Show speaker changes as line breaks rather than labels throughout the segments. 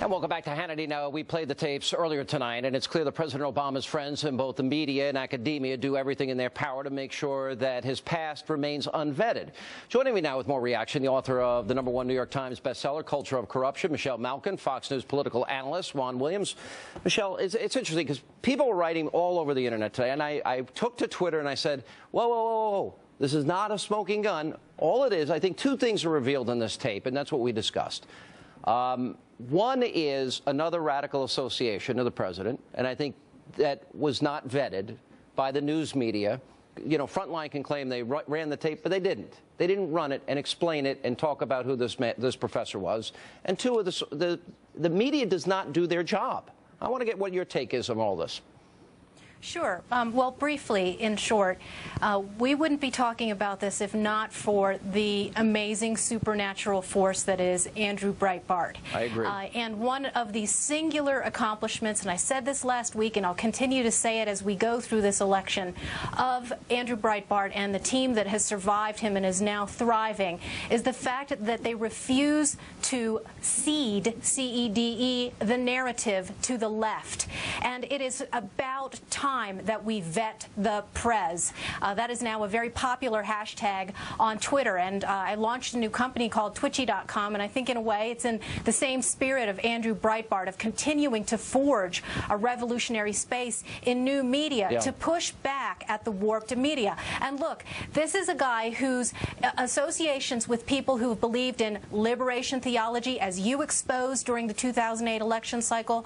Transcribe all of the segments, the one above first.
And welcome back to Hannity. Now, we played the tapes earlier tonight, and it's clear that President Obama's friends in both the media and academia do everything in their power to make sure that his past remains unvetted. Joining me now with more reaction, the author of the #1 New York Times bestseller, Culture of Corruption, Michelle Malkin, Fox News political analyst, Juan Williams. Michelle, it's interesting because people were writing all over the internet today, and I took to Twitter and I said, whoa, whoa, whoa, whoa. This is not a smoking gun. All it is, I think two things are revealed in this tape, and that's what we discussed. One is another radical association of the president, and I think that was not vetted by the news media. You know, Frontline can claim they ran the tape, but they didn't. They didn't run it and explain it and talk about who this professor was. And two, the media does not do their job. I want to get what your take is on all this.
Sure. Well, briefly, in short, we wouldn't be talking about this if not for the amazing supernatural force that is Andrew Breitbart.
I agree.
And one of the singular accomplishments, and I said this last week, and I'll continue to say it as we go through this election, of Andrew Breitbart and the team that has survived him and is now thriving, is the fact that they refuse to cede, C-E-D-E, the narrative to the left. And it is about time that we vet the prez. That is now a very popular hashtag on Twitter, and I launched a new company called Twitchy.com, and I think in a way it's in the same spirit of Andrew Breitbart of continuing to forge a revolutionary space in new media to push back at the warped media. And look, this is a guy whose associations with people who have believed in liberation theology, as you exposed during the 2008 election cycle,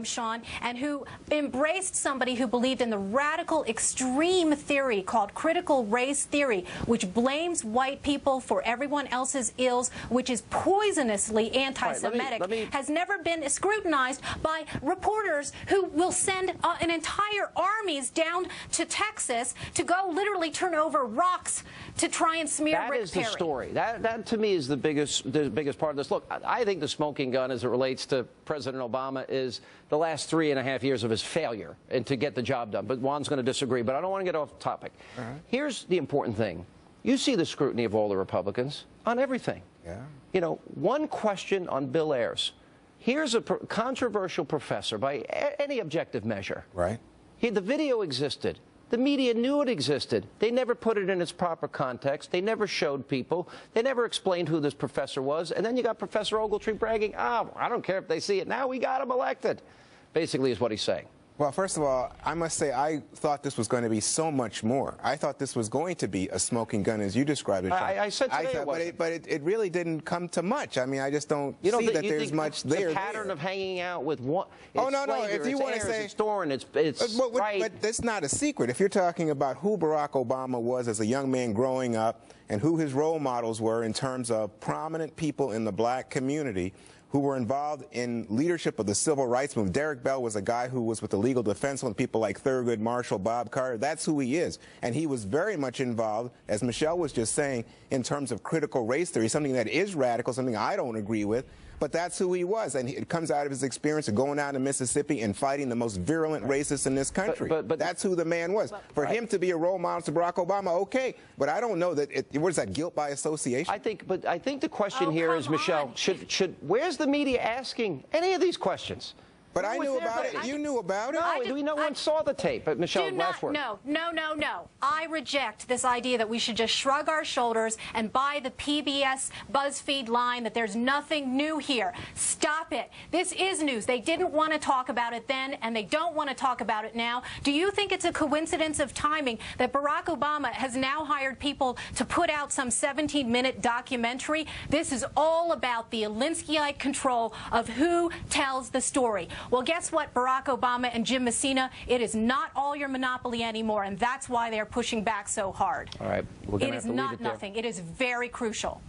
Sean, and who embraced somebody who believed in the radical extreme theory called critical race theory, which blames white people for everyone else's ills, which is poisonously anti-Semitic, has never been scrutinized by reporters who will send an entire armies down to Texas to go literally turn over rocks to try and smear Rick Perry. That is the story.
That to me is the biggest part of this. Look, I think the smoking gun as it relates to President Obama is the last 3.5 years of his failure and to get the job done. But Juan's going to disagree. But I don't want to get off topic. Here's the important thing. You see the scrutiny of all the Republicans on everything. You know, one question on Bill Ayers. Here's a controversial professor by any objective measure. The video existed. The media knew it existed. They never put it in its proper context. They never showed people. They never explained who this professor was. And then you got Professor Ogletree bragging, I don't care if they see it now. We got him elected, basically is what he's saying.
Well, first of all, I must say I thought this was going to be so much more. I thought this was going to be a smoking gun, as you described it.
I said today it wasn't.
But it really didn't come to much. I mean, I just don't see that there's much there.
The pattern of hanging out with one.
Oh, no. If you want to say
it's Thorne, it's right.
But that's not a secret. If you're talking about who Barack Obama was as a young man growing up and who his role models were in terms of prominent people in the black community who were involved in leadership of the civil rights movement. Derek Bell was a guy who was with the legal defense with people like Thurgood Marshall, Bob Carter. That's who he is. And he was very much involved, as Michelle was just saying, in terms of critical race theory, something that is radical, something I don't agree with. But that's who he was, and it comes out of his experience of going out to Mississippi and fighting the most virulent racists in this country. But that's who the man was. For him to be a role model to Barack Obama, okay, but I don't know that what is that, guilt by association?
I think the question here is, Michelle, where's the media asking any of these questions?
But I knew about it. You knew about it.
No one saw the tape. But Michelle, last word.
No. I reject this idea that we should just shrug our shoulders and buy the PBS BuzzFeed line that there's nothing new here. Stop it. This is news. They didn't want to talk about it then, and they don't want to talk about it now. Do you think it's a coincidence of timing that Barack Obama has now hired people to put out some 17-minute documentary? This is all about the Alinskyite control of who tells the story. Well, guess what, Barack Obama and Jim Messina? It is not all your monopoly anymore, and that's why they're pushing back so hard.
All right. We're going to have to leave it there.
It is not nothing. It is very crucial.